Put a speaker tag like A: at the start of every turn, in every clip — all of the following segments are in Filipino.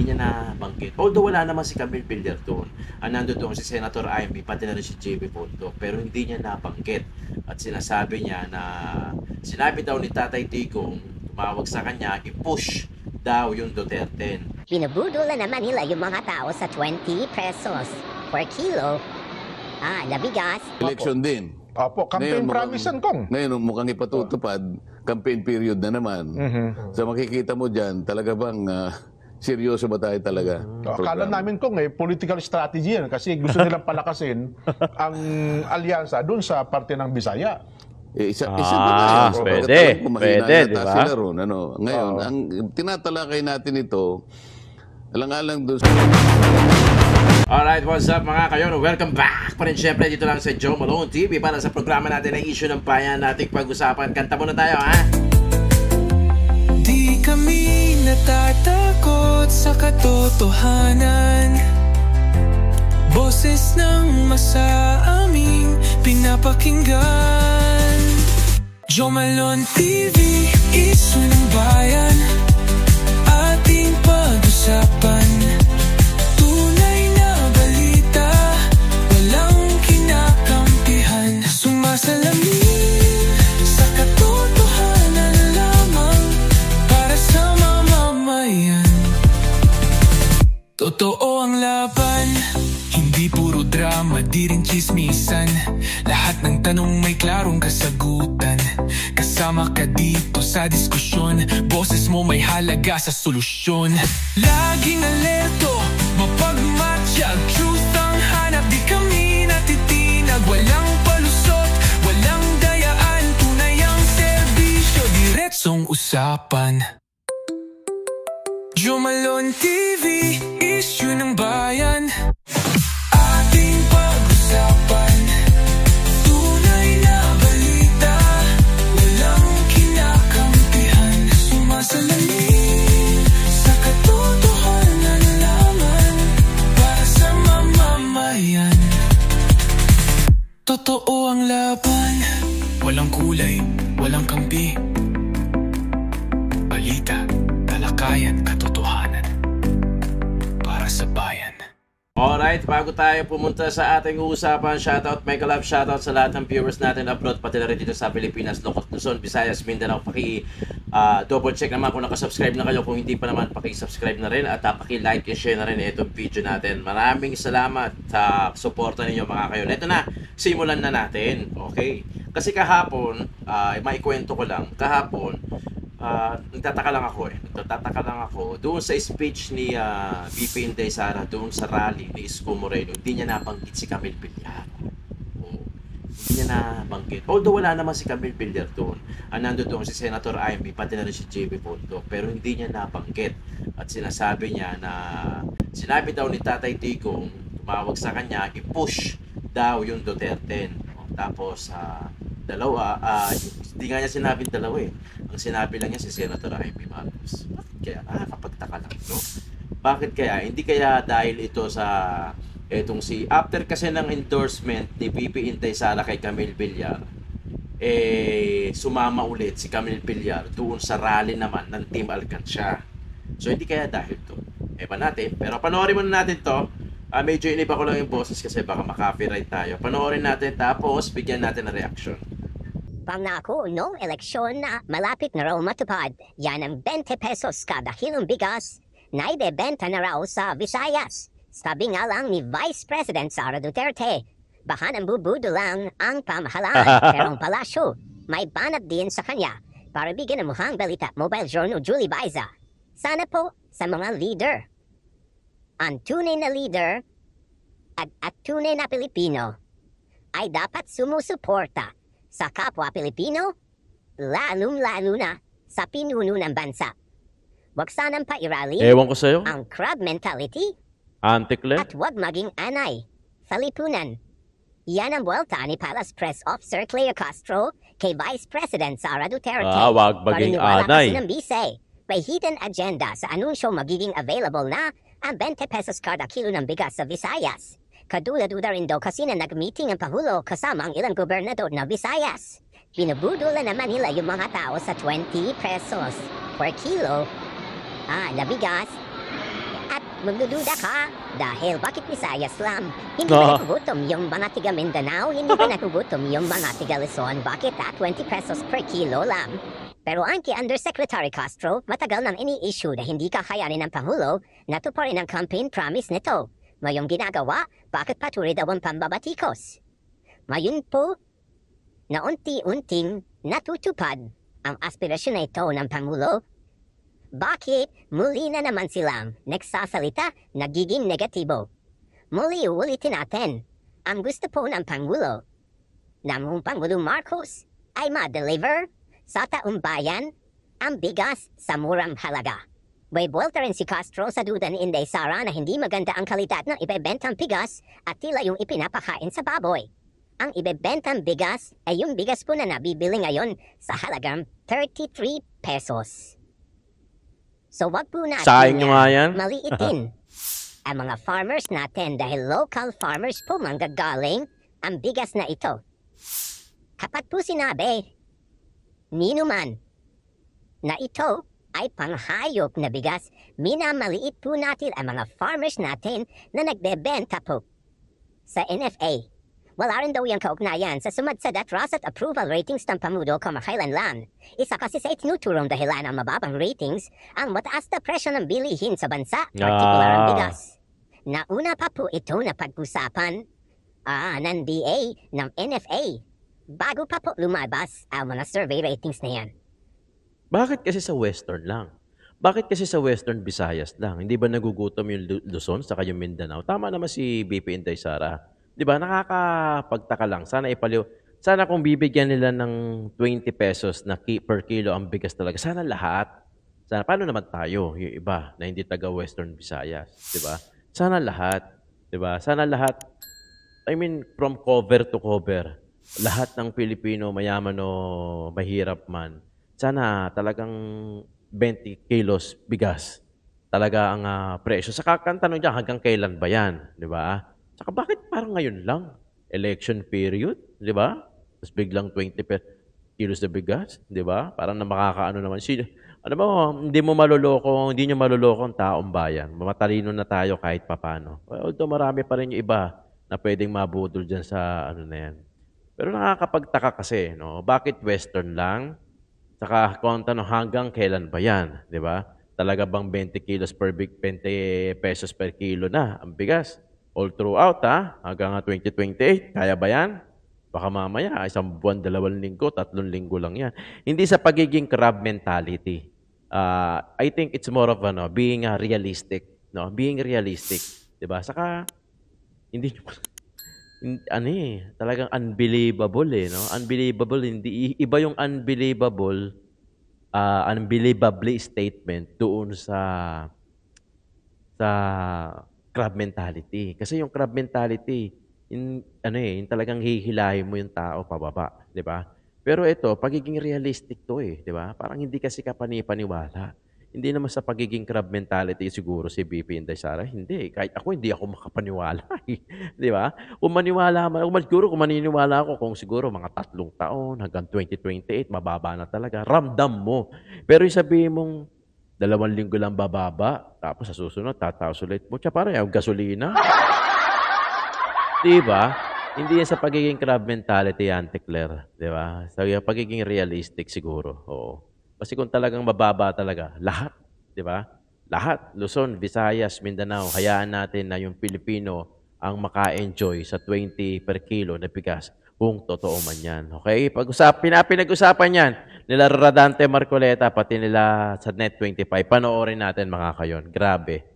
A: niya nabanggit. Although wala naman si Camille Villar doon. Nandun doon si Senator Amy, pati na rin si JB Bondoc. Pero hindi niya nabanggit. At sinasabi niya na sinabi daw ni Tatay Digong, tumawag sa kanya, i-push daw yung Duterte.
B: Binubudulan naman nila yung mga tao sa 20 pesos per kilo na bigas.
C: Election din.
D: Opo, campaign promise yan, Kong.
C: Ngayon, mukhang ipatutupad, campaign period na naman. So makikita mo dyan, talaga bang seryoso ba tayo talaga?
D: Akala namin, Kong, political strategy yan kasi gusto nilang palakasin ang alyansa dun sa parte ng Bisaya.
C: Isa ba na yun?
E: Pwede, di ba?
C: Sila ron, ano. Ngayon, ang tinatalakay natin ito, alang-alang doon.
A: Alright, what's up mga kayon? Welcome back pa rin syempre dito lang sa Joe Malone TV para sa programa natin na issue ng bayan nating pag-usapan. Kanta muna tayo, ha?
F: Di kami natatakot sa katotohanan. Boses ng masa aming pinapakinggan. Joe Malone TV, issue ng bayan, ating pag-usapan. Tunay na balita, walang kinakampihan. Sumasalamin sa katotohanan lamang para sa mamamayan. Totoo ang laban, hindi puro drama, di rin chismisan. Lahat ng tanong may klarong kasagutan. Kasama ka dito sa diskusyon, boses mo may halaga sa solusyon. Laging alerto, mapagmatsyag, truth ang hanap, di kami natitinag. Walang palusot, walang dayaan, tunay ang serbisyo, diretsong usapan. Joe Malone TV, issue ng bayan, ating pag-usapan. Tunay na balita, walang kinakampihan. Sumasalamin sa katotohanan lamang para sa mamamayan. Totoo ang laban, walang kulay, walang kampi. Balita, talakayan, katotohanan para sa bayan.
A: Alright, bago tayo pumunta sa ating usapan, shoutout, mega love, shoutout sa lahat ng viewers natin abroad, pati na rin dito sa Pilipinas, Luzon, Visayas, Mindanao. Double check naman kung nakasubscribe na kayo. Kung hindi pa naman, paki-subscribe na rin at paki-like and share na rin itong video natin. Maraming salamat sa suporta ninyo mga kayo. Ito na, simulan na natin. Okay? Kasi kahapon, maikwento ko lang, kahapon, nagtataka lang ako doon sa speech ni VP Inday Sara doon sa rally ni Isko Moreno. Hindi niya nabanggit si Camille Villar. Hindi niya nabanggit. Although wala naman si Camille Villar doon. Nandun doon si Senator Amy, pati na rin si JB Bondoc. Pero hindi niya nabanggit. At sinasabi niya na sinabi daw ni Tatay Digong, tumawag sa kanya, i-push daw yung Duterte. Tapos dalawa, hindi nga niya sinabing dalawa eh. Ang sinabi lang niya si Senator Amy Marcos. Bakit kaya? Nakakapagtaka lang, no? Bakit kaya? Hindi kaya dahil ito sa etong after kasi ng endorsement ni VP Inday Sara kay Camille Villar, sumama ulit si Camille Villar doon sa rally naman ng Team Alcancia. So hindi kaya dahil to. Ewan natin. Pero panoorin muna natin to. Medyo iniba ko lang yung boses kasi baka makapiright tayo. Panoorin natin tapos bigyan natin ng reaction.
B: Pangako noong eleksyon na malapit na raw matupad, yan ang 20 pesos kada kilong bigas na ibebenta na raw sa Visayas. Sabi nga lang ni Vice President Sara Duterte, baka nambubudo lang ang pamahalaan pero ang palasyo may banat din sa kanya para bigyan ng mukhang balita. Mobile Journal Julie Baiza. Sana po sa mga leader. Ang tunay na leader at tunay na Pilipino ay dapat sumusuporta sa kapwa Pilipino, lalong-lalo na sa pinuno ng bansa. Huwag sanang pairali
E: Ewan ko sa'yo.
B: ang crab mentality
E: Antikle.
B: at huwag maging anay sa lipunan. Yan ang buwelta ni Palace Press Officer Cleo Castro kay Vice President Sara Duterte.
E: Wag maging
B: Paniniwala
E: anay.
B: kasi ng bise, may hidden agenda sa anunsyo magiging available na ang 20 pesos kada kilo ng bigas sa Visayas. Kadula-duda rin daw kasi na nag-meeting ang Pangulo kasama ang ilang gobernador na Visayas. Binubudula naman nila yung mga tao sa 20 pesos per kilo na bigas. At Magdududa ka dahil bakit Visayas lang? Hindi ba nagugutom yung mga tiga Mindanao? Hindi ba nagugutom yung mga tiga Luzon? Bakit 20 pesos per kilo lang? Pero ang kay Undersecretary Castro, matagal nang ini-issue na hindi kakayanin ng Pangulo na tuparin ang campaign promise nito. Ngayong ginagawa, bakit patuloy daw ang pambabatikos? Ngayon po, na unti-unting natutupad ang aspirasyon na ito ng Pangulo. Bakit muli na naman silang nagsasalita nagiging negatibo? Muli ulitin natin, ang gusto po ng Pangulo ng Pangulong Marcos ay ma-deliver sa taong bayan ang bigas sa murang halaga. May buwelta rin si Castro sa duda ni Inday Sara na hindi maganda ang kalidad ng ibebentang bigas at tila yung ipinapakain sa baboy. Ang ibebentang bigas ay yung bigas po na nabibili ngayon sa halagang 33 pesos. So wag po natin
E: Sayang nyo nga yan.
B: maliitin ang mga farmers natin dahil local farmers po manggagaling ang bigas na ito. Kapag po sinabi, ninuman, na ito ay panghayop na bigas, minamaliit po natin ang mga farmers natin na nagbebenta po sa NFA. Wala rin daw yung kaugnayan sa sumadsad at trust at approval ratings ng Pamudo kamakailanlan. Isa kasi sa itinuturong dahilan ng mababang ratings ang mataas na presyo ng bilihin sa bansa, partikular ang bigas. Nauna pa po ito na pag-usapan ng DA ng NFA bago pa po lumabas ang mga survey ratings na yan.
E: Bakit kasi sa Western lang? Bakit kasi sa Western Visayas lang? Hindi ba nagugutom yung Luzon sa yung Mindanao? Tama naman si BP Inday Sara. Di ba? Nakakapagtaka lang. Sana kung bibigyan nila ng 20 pesos na per kilo ang bigas talaga. Sana lahat. Paano naman tayo, yung iba na hindi taga Western Visayas, di ba? Sana lahat, di ba? Sana lahat. I mean, from cover to cover. Lahat ng Pilipino, mayaman o mahirap man. Sana talagang 20 kilos bigas talaga ang presyo. Saka ang tanong dyan, hanggang kailan ba yan? Di ba? Saka bakit parang ngayon lang? Election period, di ba? Tapos biglang 20 kilos na bigas, di ba? Parang na makakaano naman. Hindi nyo maluloko ang taong bayan. Matalino na tayo kahit papano. Although marami pa rin yung iba na pwedeng mabudol dyan sa ano na yan. Pero nakakapagtaka kasi, no? Bakit Western lang? Saka hanggang kailan ba yan? Di ba? Talaga bang 20 pesos per kilo na ang bigas? All throughout, hanggang 2028. Kaya ba yan? Baka mamaya, 1 buwan, 2 linggo, 3 linggo lang yan. Hindi sa pagiging crab mentality. I think it's more of being realistic. No? Being realistic. Diba? Saka, hindi talagang unbelievable no? Unbelievable, hindi. Iba yung unbelievably statement doon sa crab mentality. Kasi yung crab mentality, yung talagang hihilahin mo yung tao pababa, di ba? Pero ito, pagiging realistic to di ba? Parang hindi kasi kapani-paniwala. Hindi naman sa pagiging crab mentality siguro si BP Inday Sara, hindi. Kahit ako, hindi ako makapaniwala. Di ba? Kung maniniwala ako kung siguro mga 3 taon hanggang 2028, mababa na talaga. Ramdam mo. Pero sabihin mong 2 linggo lang bababa, tapos sa susunod, tataas ulit mo. Parang yung gasolina. Diba? Hindi yan sa pagiging crab mentality, Auntie Claire. Diba? Sa pagiging realistic siguro. Oo. Kasi kung talagang mababa talaga, lahat. Diba? Lahat. Luzon, Visayas, Mindanao, hayaan natin na yung Pilipino ang maka-enjoy sa 20 per kilo na bigas kung totoo man yan. Okay? Pinag-usapan yan nila Radante Marcoleta, pati nila sa Net25. Panoorin natin mga kayon. Grabe.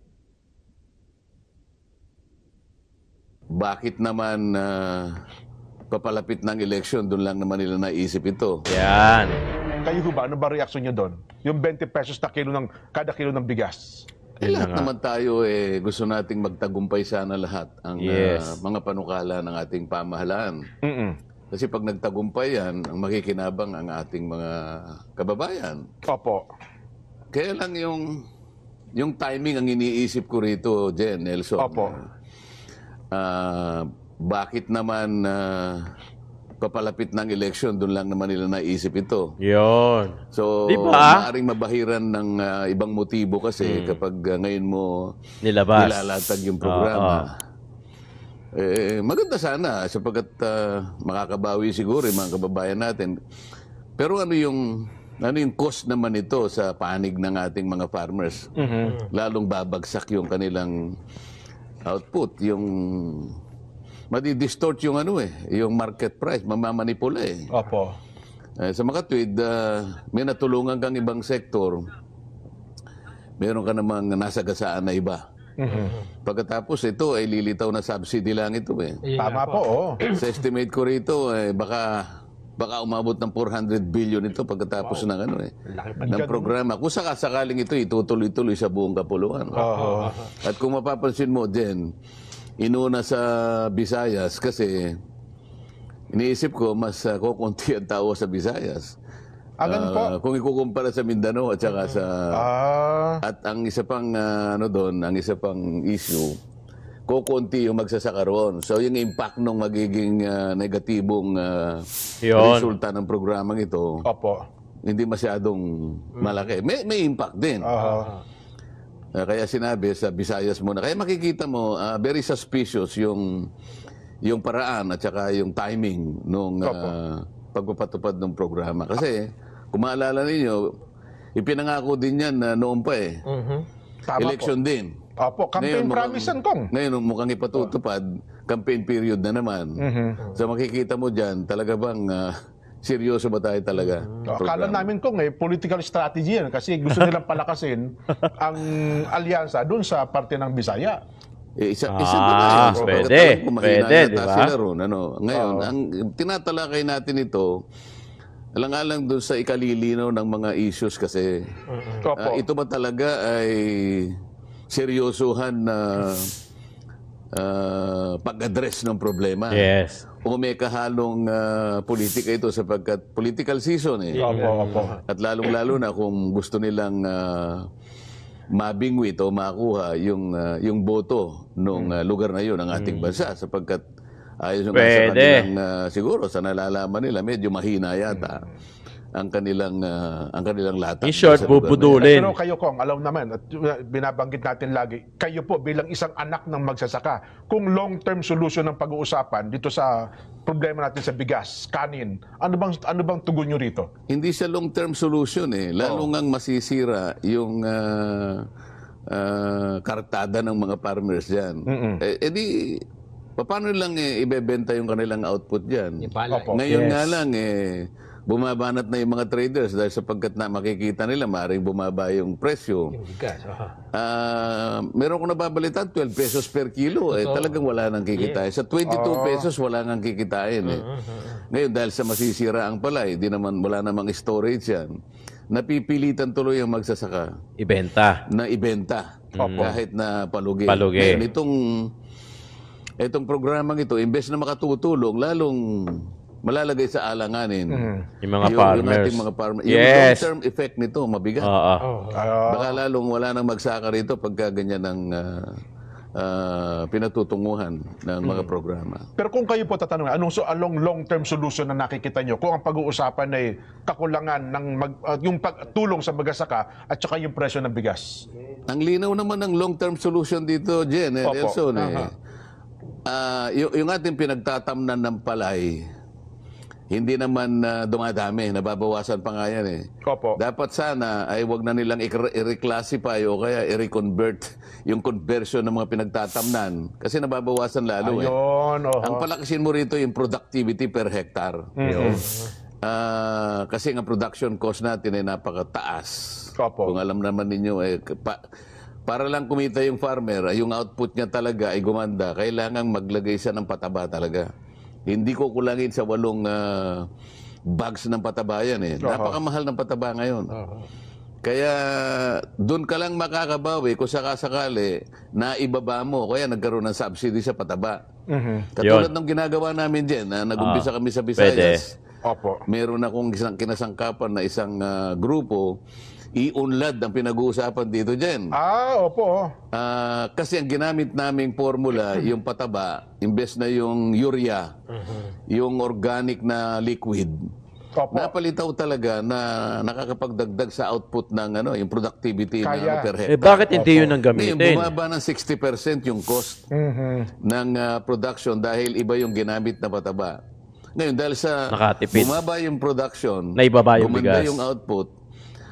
C: Bakit naman papalapit ng eleksyon, doon lang naman nila naisip ito?
E: Yan.
D: Kayo ba, ano ba reaksyon nyo doon? Yung 20 pesos na kada kilo ng bigas.
C: Lahat naman tayo gusto nating magtagumpay sana lahat ang mga panukala ng ating pamahalaan. Kasi pag nagtagumpay yan, ang makikinabang ang ating mga kababayan.
D: Opo.
C: Kaya lang yung timing ang iniisip ko rito, Jen, Nelson.
D: Opo.
C: Bakit naman papalapit ng eleksyon, doon lang naman nila naisip ito.
E: Yun.
C: So,
E: Diba?
C: maaaring mabahiran ng ibang motibo kasi kapag ngayon mo nilalatag yung programa. Maganda sana sapagkat makakabawi siguro yung mga kababayan natin. Pero ano yung cost naman ito sa panig ng ating mga farmers? Lalong babagsak yung kanilang output, yung madi-distort yung yung market price, mamamanipula eh.
D: Opo.
C: Sa makatwid, may natulungan kang ibang sektor, meron ka namang nasagasaan na iba. Pagkatapos ito ay lilitaw na subsidy lang ito eh.
D: Tama po, oo.
C: Sa estimate ko rito, baka umabot ng 400 billion ito pagkatapos ng ng programa. Kung sakasakaling ito itutuloy-tuloy sa buong kapuluan. At kung mapapansin mo din, inuna sa Visayas kasi iniisip ko mas kukunti ang tao sa Visayas. Kung ikukumpara sa Mindanao at saka sa at ang isa pang ang isa pang issue, kukunti yung magsasaka roon. So yung impact ng magiging negatibong resulta ng programang ito, hindi masyadong malaki. May impact din. Kaya sinabi sa Visayas muna. Kaya makikita mo, very suspicious yung paraan at saka yung timing nung pagpapatupad ng programa. Kasi, kung maalala ninyo, ipinangako din yan noon pa eh. Election din.
D: Opo, campaign promise yan, Kong.
C: Ngayon, mukhang ipatutupad, campaign period na naman. So makikita mo dyan, talaga bang seryoso ba tayo talaga?
D: Akala namin, Kong, political strategy yan kasi gusto nilang palakasin ang alyansa dun sa parte ng Bisaya.
C: Isa ba na yun?
E: Pwede, di ba?
C: Sila ron, Ngayon, ang tinatalakay natin ito, alang-alang dun sa ikalilinaw ng mga issues kasi ito ba talaga ay seryosohan na pag-address ng problema?
E: Yes.
C: O may kahalong politika ito sapagkat political season eh. At lalong-lalo na kung gusto nilang mabingwit o makuha yung boto ng lugar na yun ng ating bansa sapagkat ayos yung sa kanilang siguro sa nalalaman nila medyo mahina yata ang kanilang latas.
E: In short, bubudulin.
D: Pero kayo, Kong, alam naman, at binabanggit natin lagi, kayo po bilang isang anak ng magsasaka, kung long-term solution ng pag-uusapan dito sa problema natin sa bigas, kanin, ano bang tugon nyo rito?
C: Hindi siya long-term solution eh. Lalo ngang masisira yung kartada ng mga farmers dyan. Paano lang ibebenta yung kanilang output dyan? Ngayon nga lang bumabanat na yung mga traders dahil sapagkat na makikita nila maaaring bumaba yung presyo. Meron ko nababalitan 12 pesos per kilo talagang wala nang kikitain. Sa 22 pesos wala nang kikitain Ngayon dahil sa masisira ang palay, wala namang storage yan. Napipilitan tuloy ang magsasaka ibenta kahit na palugi. Ngayon itong programang ito, imbes na makatutulong, lalong malalagay sa alanganin
E: yung mga farmers.
C: Yung ating mga farmers. Yung long-term effect nito, mabigat. Baka lalong wala nang magsaka rito pagka ganyan ang pinatutunguhan ng mga programa.
D: Pero kung kayo po tatanungin, anong long-term solution na nakikita nyo kung ang pag-uusapan ay kakulangan ng yung pagtulong sa magsasaka at saka yung presyo ng bigas?
C: Ang linaw naman ng long-term solution dito, Jen, Nelson, yung ating pinagtatamnan ng palay, hindi naman dumadami, nababawasan pa nga yan Dapat sana ay wag na nilang i-reclassify o kaya i-reconvert yung conversion ng mga pinagtatamnan kasi nababawasan lalo Ang palakasin mo rito yung productivity per hectare. Kasi ang production cost natin ay napakataas. Kung alam naman ninyo para lang kumita yung farmer, yung output niya talaga ay gumanda, kailangan maglagay siya ng pataba talaga. Hindi ko kulangin sa 8 bags ng pataba yan Napakamahal ng pataba ngayon. Kaya doon ka lang makakabawi kung sakasakali na ibaba mo, kaya nagkaroon ng subsidy sa pataba. Katulad ng ginagawa namin dyan, nag-umpisa kami sa Visayas. Meron akong isang kinasangkapan na isang grupo, iunlad ang pinag-uusapan dito, Jen.
D: Opo.
C: Kasi ang ginamit naming formula, yung pataba, imbes na yung urea, yung organic na liquid,
D: Opo.
C: napalitaw talaga na nakakapagdagdag sa output ng yung productivity
D: Kaya.
C: per hectare.
E: Bakit hindi yun ang
C: Ngayon,
E: gamitin?
C: bumaba ng 60% yung cost ng production dahil iba yung ginamit na pataba. Ngayon, dahil sa
E: Nakatipid.
C: bumaba yung production,
E: Naibaba yung
C: gumanda
E: bigas.
C: yung output,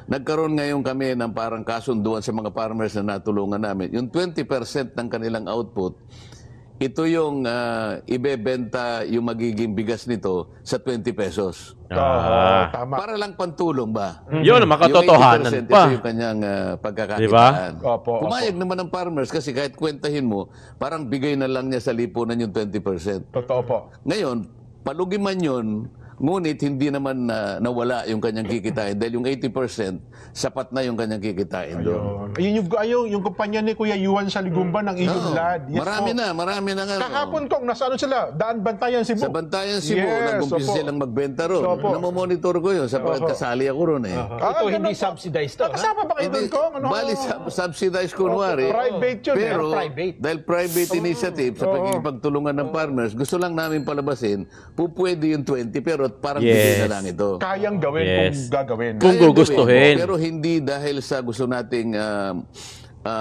C: nagkaroon ngayon kami ng parang kasunduan sa mga farmers na natulungan namin. Yung 20% ng kanilang output, ito yung ibebenta yung magiging bigas nito sa 20 pesos.
D: Tama.
C: Para lang pantulong ba?
E: Yun, makatotohanan
C: Yung 80%
E: pa.
C: ito yung kanyang pagkakakitaan.
E: Diba?
D: Opo,
C: Pumayag naman ng farmers kasi kahit kwentahin mo, parang bigay na lang niya sa lipunan yung 20%.
D: Totoo po.
C: Ngayon, palugi man yun, ngunit hindi naman nawala yung kanyang kikitain dahil yung 80% sapat na yung kanyang kikitain doon.
D: Ayun yung kumpanya ni Kuya Yuan sa Ligumba ng Iyong Lad. Yes,
C: Marami na nga.
D: Kahapon kong nasa sila? Daan Bantayan, Cebu.
C: Sa Bantayan, Cebu,
D: Yes,
C: nag-umpisa
D: opo.
C: silang magbenta ron.
D: Opo.
C: Namomonitor ko yun sapagkat kasali ako ron eh.
G: Ito hindi subsidized to, ha?
D: Kasama ba kayo doon, Kong?
C: Bali, subsidized kunwari.
D: Private yun.
C: Pero,
G: private.
C: dahil private initiative sa pagtulungan ng farmers, gusto lang namin palabasin, pwede yung 20, pero parang bigay na lang ito.
D: Kayang gawin
E: Yes.
D: kung gagawin.
E: Kung
C: Kaya
E: gugustuhin.
C: gawin, pero hindi dahil sa gusto nating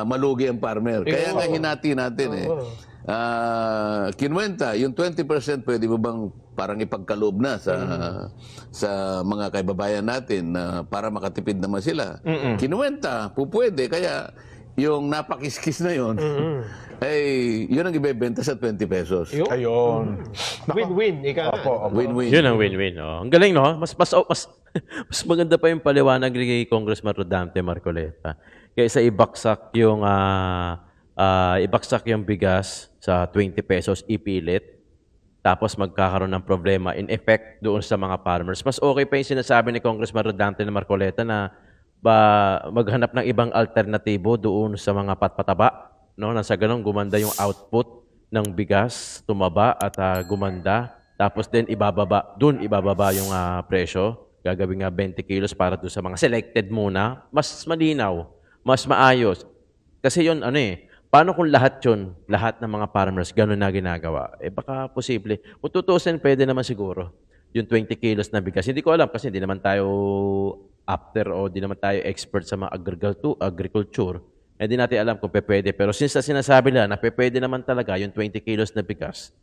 C: malugi ang farmer. Kaya nga hinati natin eh. Kinuwenta, yung 20% pwede mo bang parang ipagkaloob na sa mga kaibabayan natin para makatipid naman sila. Kinuwenta, pwede. Kaya yung napakiskis na yun, ay yun ang ibebenta sa 20 pesos.
D: Ayun.
G: Win-win, ika nga.
D: Opo.
C: Win-win.
E: Yun ang win-win. Oh. Ang galing, no? Mas maganda pa yung paliwanag ni Congressman Rodante Marcoleta kaysa ibaksak yung bigas sa 20 pesos ipilit tapos magkakaroon ng problema in effect doon sa mga farmers. Mas okay pa yung sinasabi ni Congressman Rodante Marcoleta na maghanap ng ibang alternatibo doon sa mga patpataba, no? Na sa ganun gumanda yung output ng bigas, tumaba at gumanda. Tapos din ibababa yung presyo. Gagawin nga 20 kilos para doon sa mga selected muna. Mas malinaw, mas maayos. Kasi yun, paano kung lahat ng mga farmers, ganun na ginagawa? Baka posible. Kung tutusin, pwede naman siguro. Yung 20 kilos na bigas. Hindi ko alam kasi hindi naman tayo di naman tayo expert sa mga agriculture. Hindi natin alam kung pwede. Pero since sinasabi nila na pwede naman talaga yung 20 kilos na bigas,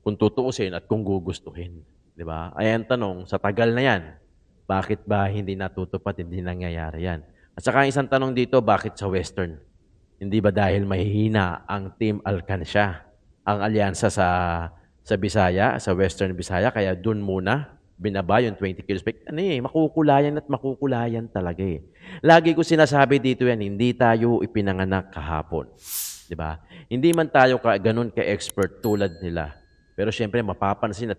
E: kung tutuusin at kung gugustuhin. Di ba? Ay ang tanong, sa tagal na yan, bakit ba hindi natutupad, hindi nangyayari yan? At saka isang tanong dito, bakit sa Western? Hindi ba dahil mahihina ang Team Alcancia, ang alyansa sa Bisaya, sa Western Bisaya, kaya dun muna binaba yung 20 kilos. Makukulayan at makukulayan talaga eh. Lagi ko sinasabi dito yan, hindi tayo ipinanganak kahapon. Di ba? Hindi man tayo ganun ka-expert tulad nila. Pero syempre, mapapansin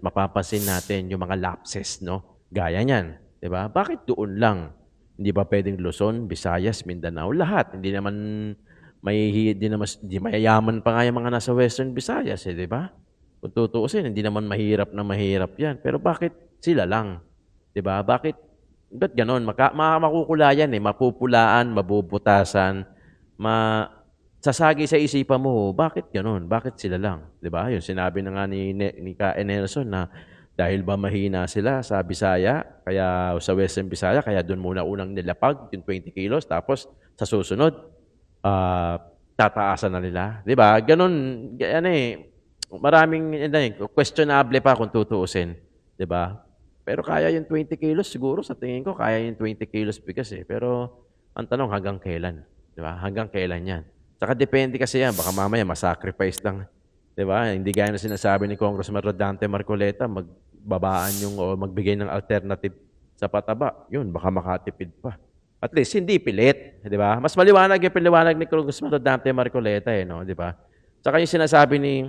E: natin yung mga lapses, no? Gaya niyan. Di ba? Bakit doon lang? Hindi ba pwedeng Luzon, Visayas, Mindanao? Lahat. Hindi mayayaman pa nga yung mga nasa Western Visayas, di ba? Kung tutuusin, hindi naman mahirap yan. Pero bakit sila lang? Di ba? Ba't ganon? Makukulayan mapupulaan, mabubutasan, sasagi sa isipan mo, bakit ganon? Bakit sila lang? Di ba? Yung sinabi na nga ni Nelson na dahil ba mahina sila sa Bisaya, kaya sa Western Bisaya, kaya doon muna unang nilapag yung 20 kilos, tapos sa susunod, tataasan na nila. Di ba? Ganon, maraming questionable pa kung tutuusin. Di ba? Pero kaya yung 20 kilos, siguro sa tingin ko, kaya yung 20 kilos bigas eh. Pero ang tanong, hanggang kailan? Di ba? Hanggang kailan yan? Saka depende kasi yan, baka mamaya masacrifice lang. Di ba? Hindi gaya na sinasabi ni Congressman Rodante Marcoleta, magbabaan o magbigay ng alternative sa pataba. Yun, baka makatipid pa. At least, hindi pilit. Di ba? Mas maliwanag yung piliwanag ni Congressman Rodante Marcoleta no? Di ba? Saka yung sinasabi ni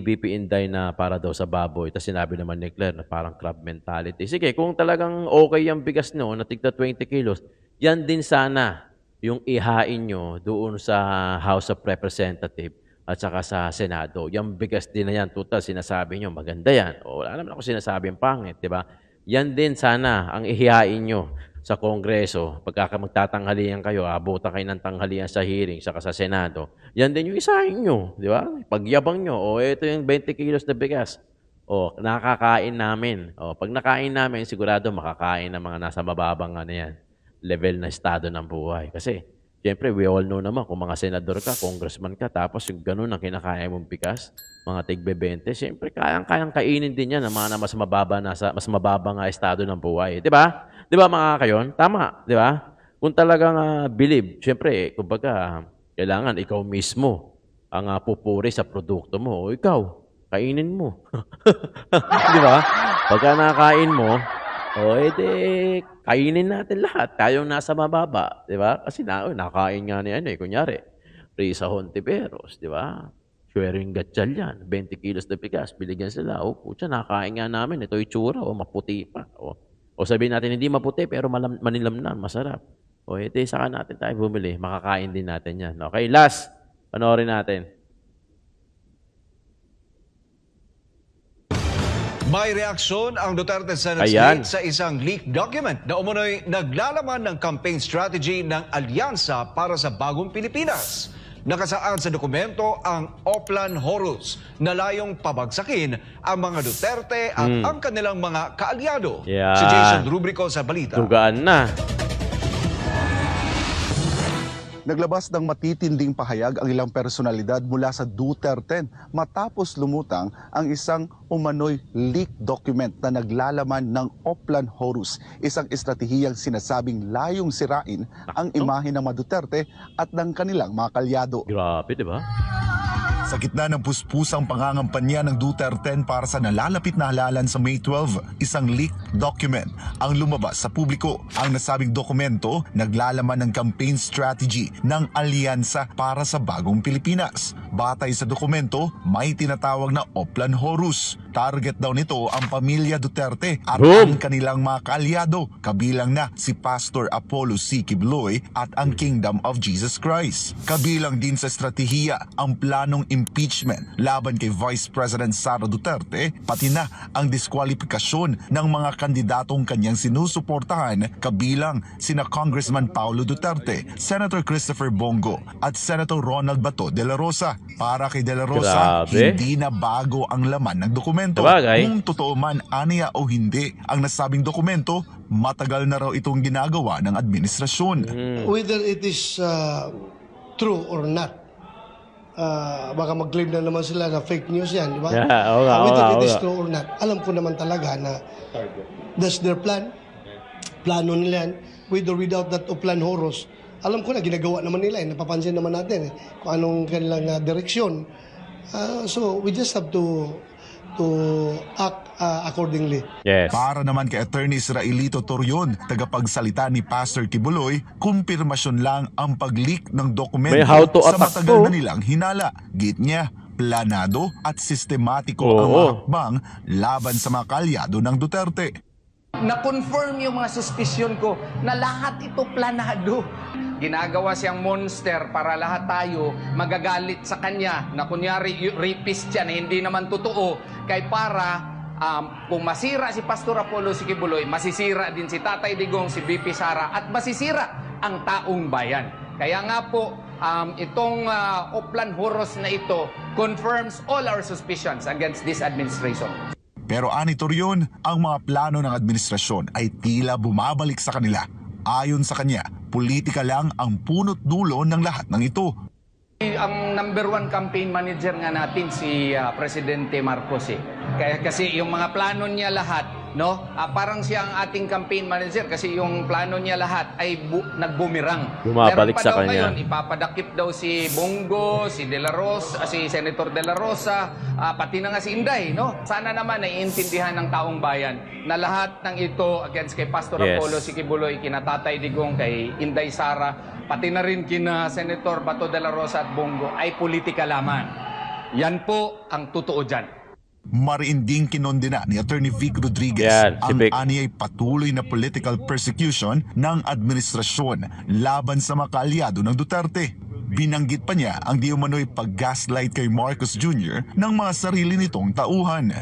E: BP Inday na para daw sa baboy. Tapos sinabi naman ni Claire na parang crab mentality. Sige, kung talagang okay yung bigas nyo na tigda 20 kilos, yan din sana yung ihain nyo doon sa House of Representatives at saka sa Senado. Yung bigas din na yan, total, sinasabi nyo, maganda yan. O, wala naman ako sinasabing pangit, di ba? Yan din sana ang ihihain nyo sa Kongreso. Pagka magtatanghalian kayo, abutan kayo ng tanghalian sa hearing, saka sa Senado, yan din yung isahin nyo, di ba? Pagyabang nyo, o ito yung 20 kilos na bigas. O, nakakain namin. O, pag nakain namin, sigurado makakain ng mga nasa mababang level na estado ng buhay. Kasi, siyempre, we all know naman kung mga senador ka, congressman ka, tapos yung ganun ang kinakaya mong bigas, mga tigbe-20, siyempre, kayang-kayang kainin din yan ng mga mas mababa nga estado ng buhay. Di ba? Di ba mga kayon? Tama, di ba? Kung talagang believe, siyempre, kumbaga, kailangan ikaw mismo ang pupuri sa produkto mo. O ikaw, kainin mo. Di ba? Pagka nakain mo, kainin natin lahat. Tayong nasa mababa. Di ba? Kasi nakain nga niya, kunyari, Risa Hontiveros, di ba? Sharing gatchal yan. 20 kilos na bigas, biligyan sila. O, putya, nakain nga namin. Ito itsura, o maputi pa. O sabihin natin, hindi maputi, pero manilamnan, masarap. O, saka natin tayo bumili. Makakain din natin yan. Okay, last. Panoorin natin.
H: May reaksyon ang Duterte Senate Slate sa isang leaked document na umunoy naglalaman ng campaign strategy ng alyansa para sa bagong Pilipinas. Nakasaad sa dokumento ang Oplan Horus na layong pabagsakin ang mga Duterte at ang kanilang mga kaalyado. Si Jason Rubrico sa balita.
E: Dugaan na.
I: Naglabas ng matitinding pahayag ang ilang personalidad mula sa Duterte matapos lumutang ang isang umano'y leaked document na naglalaman ng Oplan Horus, isang estratehiyang sinasabing layong sirain ang imahe ng mga Duterte at ng kanilang mga kalyado.
E: Grabe, di ba?
J: Sa gitna ng puspusang pangangampanya ng Duterte para sa nalalapit na halalan sa May 12, isang leaked document ang lumabas sa publiko. Ang nasabing dokumento naglalaman ng campaign strategy ng alyansa para sa bagong Pilipinas. Batay sa dokumento, may tinatawag na Oplan Horus. Target daw nito ang pamilya Duterte at ang kanilang mga kaalyado, kabilang na si Pastor Apollo C. Quiboloy at ang Kingdom of Jesus Christ. Kabilang din sa estratehiya ang planong impeachment laban kay Vice President Sara Duterte, pati na ang diskwalifikasyon ng mga kandidatong kanyang sinusuportahan, kabilang sina Congressman Paulo Duterte, Senator Christopher Bongo at Senator Ronald Bato de la Rosa. Para kay de la Rosa, hindi na bago ang laman ng dokumento. Kung totoo man aniya o hindi ang nasabing dokumento, matagal na raw itong ginagawa ng administrasyon.
K: Whether it is true or not, baka mag-claim na naman sila na fake news yan, di ba? Whether it is true or not, alam ko naman talaga na that's their plan. Plano nila yan. With or without that Oplan Horus, alam ko na ginagawa naman nila, napapansin naman natin kung anong kanilang direksyon. So we just have to act accordingly.
J: Para naman kay Attorney Israelito Torion, tagapagsalita ni Pastor Quiboloy, kumpirmasyon lang ang pag-leak ng dokumento sa matagal na nilang hinala. Git niya, planado at sistematiko ang mga hakbang laban sa mga kaalyado ng Duterte.
L: Na-confirm yung mga suspisyon ko na lahat ito planado. Ginagawa siyang monster para lahat tayo magagalit sa kanya na kunyari rapist yan, hindi naman totoo. Kaya para kung masira si Pastor Apollo C. Quiboloy, masisira din si Tatay Digong, si BP Sara, at masisira ang taong bayan. Kaya nga po, itong Oplan Horus na ito confirms all our suspicions against this administration.
J: Pero ani Torion, ang mga plano ng administrasyon ay tila bumabalik sa kanila. Ayon sa kanya, politika lang ang punot dulo ng lahat ng ito.
L: Ang number one campaign manager nga natin si Presidente Marcos Kaya kasi yung mga plano niya lahat, no? Parang siya ang ating campaign manager kasi yung plano niya lahat ay nagbumirang.
E: Bumabalik sa kanya.
L: Ngayon, ipapadakip daw si Bongo, si De La Rosa, si Senator De La Rosa, pati na nga si Inday, no? Sana naman naiintindihan ng taong bayan na lahat ng ito against kay Pastor Apollo C. Quiboloy, kina Tatay Digong, kay Inday Sara, pati na rin kina Senator Bato de la Rosa at Bongo ay politika lamang. Yan po ang totoo dyan.
J: Mariinding kinondena ni Attorney Vic Rodriguez ang aniyay patuloy na political persecution ng administrasyon laban sa mga kaalyado ng Duterte. Binanggit pa niya ang di umano'y pag-gaslight kay Marcos Jr. ng mga sarili nitong tauhan.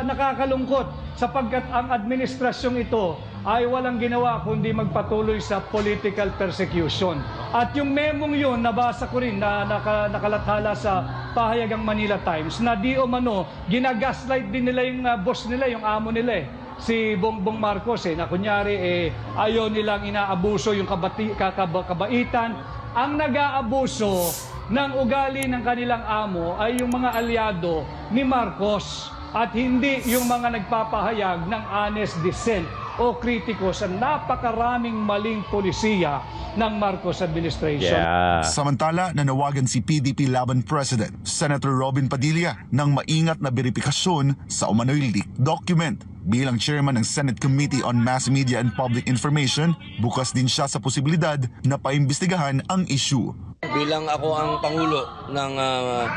M: Nakakalungkot sapagkat ang administrasyong ito ay walang ginawa kundi magpatuloy sa political persecution. At yung memong yun, nabasa ko rin na nakalathala sa pahayagang Manila Times na di umano, ginagaslight din nila yung boss nila, yung amo nila si Bongbong Marcos na kunyari ayaw nilang inaabuso yung kabaitan. Ang nag-aabuso ng ugali ng kanilang amo ay yung mga alyado ni Marcos at hindi yung mga nagpapahayag ng honest dissent o kritiko sa napakaraming maling polisiya ng Marcos administration.
J: Samantala, nanawagan si PDP Laban President Senator Robin Padilla ng maingat na beripikasyon sa umano'y leaked document. Bilang chairman ng Senate Committee on Mass Media and Public Information, bukas din siya sa posibilidad na paimbestigahan ang issue.
N: Bilang ako ang Pangulo ng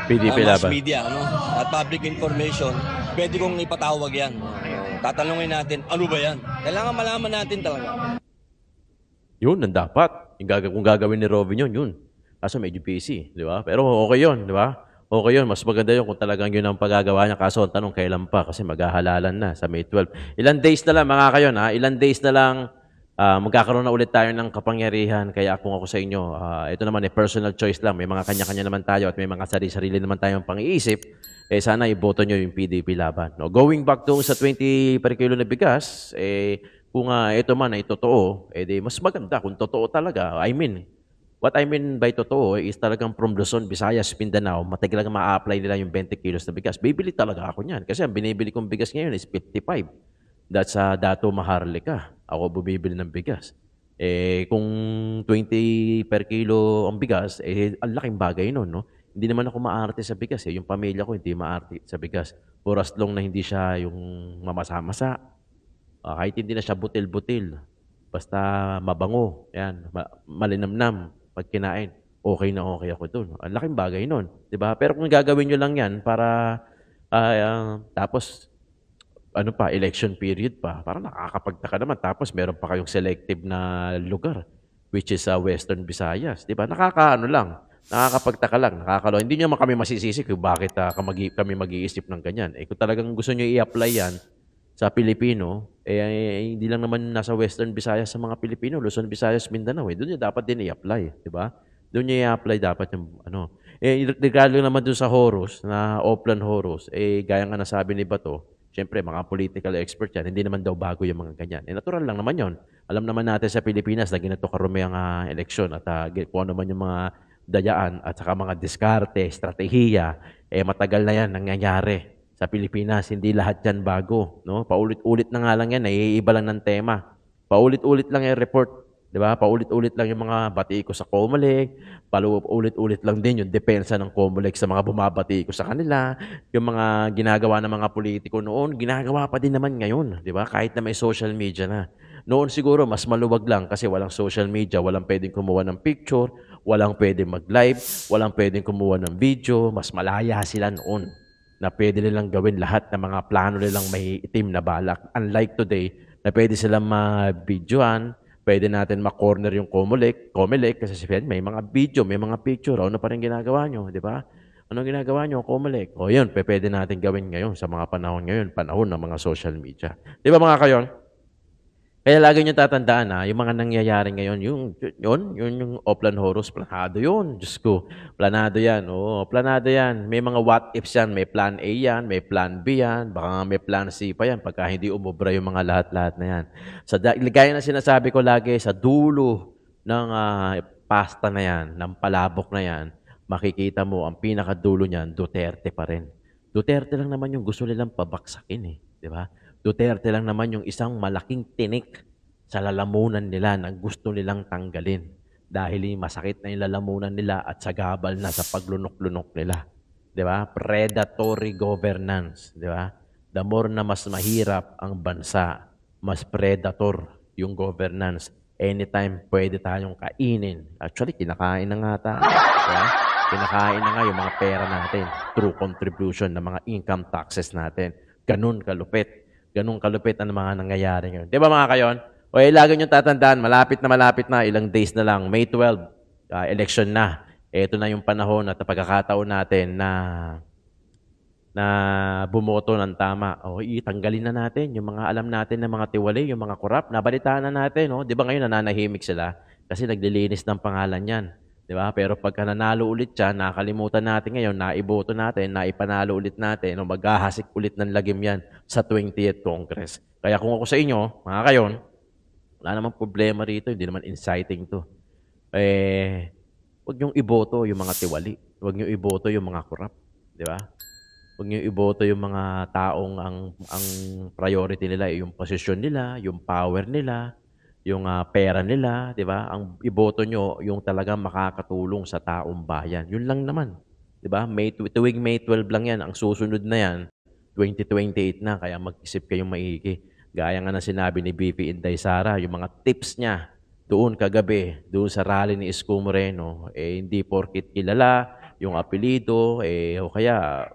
E: PDP
N: mass
E: Laban
N: media at public information, pwede kong ipatawag yan. Tatanungin natin, ano ba yan? Kailangan malaman natin talaga.
E: Yun, ang dapat. Kung gagawin ni Robin yun. Kaso medyo busy, di ba? Pero okay yun, di ba? Okay yun. Mas maganda yun kung talagang yun ang pagagawa niya. Kaso ang tanong, kailan pa? Kasi maghahalalan na sa May 12. Ilan days na lang, mga kayon, ha? Ilan days na lang, magkakaroon na ulit tayo ng kapangyarihan. Kaya kung ako sa inyo, ito naman personal choice lang. May mga kanya-kanya naman tayo at may mga sarili-sarili naman tayong pang-iisip. Sana iboto nyo yung PDP Laban. No? Going back doon sa 20 per kilo na bigas, kung ito man ay totoo, mas maganda kung totoo talaga. What I mean by totoo is talagang from Luzon, Visayas, Mindanao, matagal lang ma-apply nila yung 20 kilos na bigas. Bibili talaga ako niyan. Kasi ang binibili kong bigas ngayon is 55. That's Dato Maharlika. Ako bumibili ng bigas. Kung 20 per kilo ang bigas, ang laking bagay nun, no? Hindi naman ako maarte sa bigas. Yung pamilya ko hindi maarte sa bigas. For as long na hindi siya yung mamasa-masa. Kahit hindi na siya butil-butil. Basta mabango. Yan. Malinamnam. Pag kinain, okay na okay ako dun. Ang laking bagay nun. Diba? Pero kung gagawin nyo lang yan para tapos election period pa. Parang nakakapagtaka naman. Tapos meron pa kayong selective na lugar which is Western Visayas. Diba? Nakakapagtaka lang, nakakaloka. Hindi nyo naman kami masisisi kung bakit kami mag-iisip ng ganyan. Kung talagang gusto nyo i-apply yan sa Pilipino, hindi lang naman nasa Western Visayas sa mga Pilipino, Luzon, Visayas, Mindanao. Doon nyo dapat din i-apply, di ba? Doon nyo i-apply dapat yung regalo naman doon sa Horus, na Oplan Horus, gaya nga nasabi ni Bato, siyempre, mga political expert yan, hindi naman daw bago yung mga ganyan. Natural lang naman yon. Alam naman natin sa Pilipinas na ginato karumi ang eleksyon at kung ano man yung mga dayaan at saka mga diskarte, estratehiya, matagal na yan nangyayari sa Pilipinas. Hindi lahat yan bago. No? Paulit-ulit na nga lang yan, naiiba lang ng tema. Paulit-ulit lang yung report. Diba? Paulit-ulit lang yung mga bati ko sa Comelec, paulit-ulit lang din yung depensa ng Comelec sa mga bumabati ko sa kanila, yung mga ginagawa ng mga politiko noon, ginagawa pa din naman ngayon. Diba? Kahit na may social media na. Noon siguro, mas maluwag lang kasi walang social media, walang pwedeng kumuha ng picture, walang pwedeng mag-live, walang pwedeng kumuha ng video, mas malaya sila noon na pwede nilang gawin lahat ng mga plano nilang may itim na balak. Unlike today, na pwede silang ma-videoan, pwede natin ma-corner yung Comelec kasi may mga video, may mga picture, ano pa rin ginagawa nyo, di ba? Anong ginagawa nyo, Comelec? O yun, pwede natin gawin ngayon sa mga panahon ngayon, panahon ng mga social media. Di ba mga kayon? Kaya lagi nyo tatandaan yung mga nangyayari ngayon, yung Oplan Horus, planado yun. Diyos ko, planado yan. Oo, planado yan. May mga what ifs yan, may plan A yan, may plan B yan, baka may plan C pa yan, pagka hindi umubra yung mga lahat-lahat na yan. Gaya na sinasabi ko lagi, sa dulo ng pasta na yan, ng palabok na yan, makikita mo, ang pinakadulo niyan, Duterte pa rin. Duterte lang naman yung gusto nilang pabaksakin di ba? Duterte lang naman yung isang malaking tinik sa lalamunan nila na gusto nilang tanggalin. Dahil masakit na yung lalamunan nila at sagabal na sa paglunok-lunok nila. Di ba? Predatory governance. Di ba? The more na mas mahirap ang bansa, mas predator yung governance. Anytime pwede tayong kainin. Actually, kinakain na nga tayo. Diba? Kinakain na nga yung mga pera natin through contribution ng mga income taxes natin. Ganun kalupit. Ganun kalupit ang mga nangyayari ngayon. Di ba mga kayon? Lagi nyo tatandaan, malapit na, ilang days na lang, May 12, election na. Ito na yung panahon at pagkakataon natin na bumoto ng tama. O, itanggalin na natin yung mga alam natin na mga tiwali, yung mga korap. Nabalitaan na natin, no? Di ba ngayon nananahimik sila? Kasi naglilinis ng pangalan yan. Di ba? Pero pagka nanalo ulit siya, nakalimutan natin ngayon, naiboto natin, naipanalo ulit natin, o maghahasik ulit ng lagim yan sa 20th Congress. Kaya kung ako sa inyo, mga kayon, wala namang problema rito, hindi naman inciting to. Huwag niyong iboto yung mga tiwali. Huwag niyong iboto yung mga korap. Di ba? Huwag niyo iboto yung mga taong ang priority nila ay yung posisyon nila, yung power nila, yung pera nila, di ba? Ang iboto nyo yung talagang makakatulong sa taong bayan. Yun lang naman. Di ba? Tuwing May 12 lang yan. Ang susunod na yan, 2028 na. Kaya mag-isip kayong maigi. Gaya nga na sinabi ni BP Inday Sara, yung mga tips niya doon kagabi, doon sa rally ni Isko Moreno, hindi porkit kilala, yung apelido, o kaya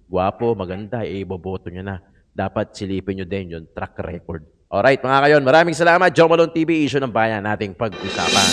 E: gwapo, maganda, iboboto nyo na. Dapat silipin nyo din yung track record. Alright, mga kayon, maraming salamat. Joe Malone TV, issue ng bayan nating pag-usapan.